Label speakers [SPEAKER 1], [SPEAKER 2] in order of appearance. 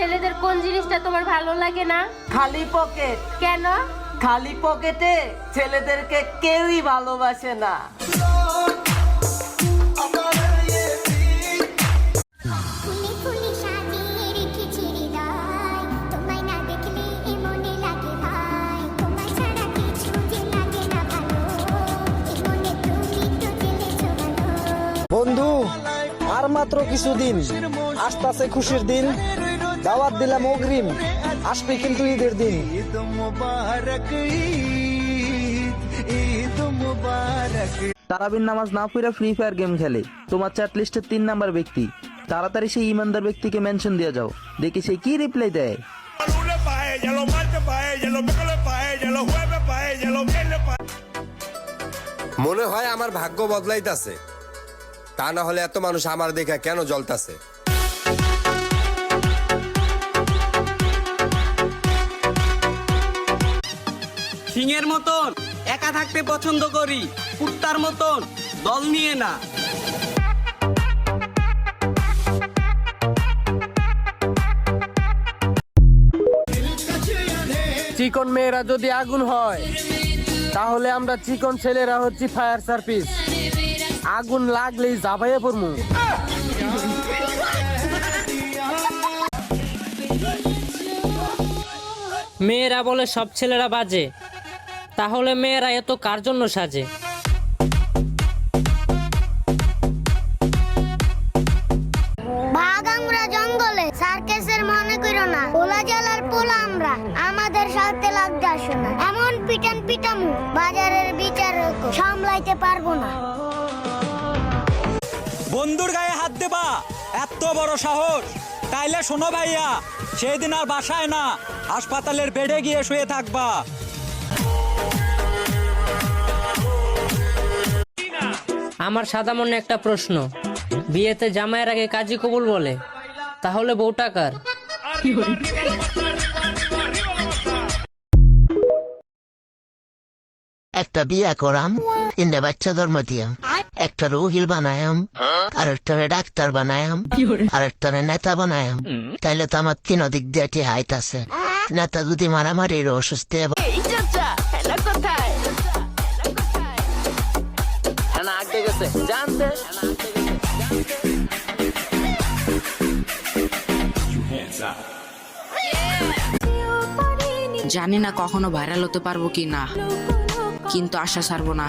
[SPEAKER 1] ছেলেদের কোন জিনিসটা তোমার ভালো লাগে না?
[SPEAKER 2] খালি পকেট।
[SPEAKER 1] কেন?
[SPEAKER 2] খালি পকেটে ছেলেদেরকে কেউই ভালোবাসে না।
[SPEAKER 3] বন্ধু, আর মাত্র কিছুদিন, আসতেছে খুশির দিন। দাওয়াত দিলাম অগ্রিম, আসবে কিন্তু ঈদের দিন।
[SPEAKER 4] তারাবির নামাজ না পড়ে ফ্রি ফায়ার গেম খেলে তোমার চ্যাট লিস্টের 3 নাম্বার ব্যক্তি। তাড়াতাড়ি সেই ইমানদার ব্যক্তিকে মেনশন দিয়ে যাও, দেখি সে কি রিপ্লাই দেয়।
[SPEAKER 5] মনে হয় আমার ভাগ্য বদলাইতাছে, তা না হলে এত মানুষ আমার দেখা কেন জ্বলতাছে।
[SPEAKER 6] সিংহের মতন একা থাকতে পছন্দ করি, কুত্তার মতন দল নিয়ে না।
[SPEAKER 3] চিকন মেয়েরা যদি আগুন হয়, তাহলে আমরা চিকন ছেলেরা হচ্ছি ফায়ার সার্ভিস। আগুন লাগলেই জাবাইয়ে পড়মু।
[SPEAKER 7] মেয়েরা বলে সব ছেলেরা বাজে, তাহলে মেয়েরা এত কার জন্য সাজে?
[SPEAKER 8] বাঘ আমরা জঙ্গলে, সার্কাসের মনে করো না। পোলা জেলার পোলা আমরা, আমাদের সাথে লাগতে আসো না। এমন পিটান পিটামু বাজারের বিচার সামলাইতে পারবো না।
[SPEAKER 6] বন্ধুর গায়ে হাত দেবা এত বড় সাহস? তাইলে শোনো ভাইয়া, সেই দিন আর বাসায় না, হাসপাতালের বেডে গিয়ে শুয়ে থাকবা।
[SPEAKER 7] আমার সাদা মনে একটা প্রশ্ন, বিয়েতে জামাইয়ের আগে কাজী কবুল বলে, তাহলে বউটা কার?
[SPEAKER 9] একটা বিয়া করাম, তিনটা বাচ্চা জন্ম দিয়াম, একটা রুহিল বানায়াম, আর একটা ডাক্তার বানায়াম, আর একটা নেতা বানায়াম। তাইলে তো আমার তিন দিক দিয়ে হাইট আছে। নেতা যদি মারামারির অসুস্থ
[SPEAKER 10] জানি না কখনো ভাইরাল হতে পারবো কি না, কিন্তু আশা ছাড়বো না।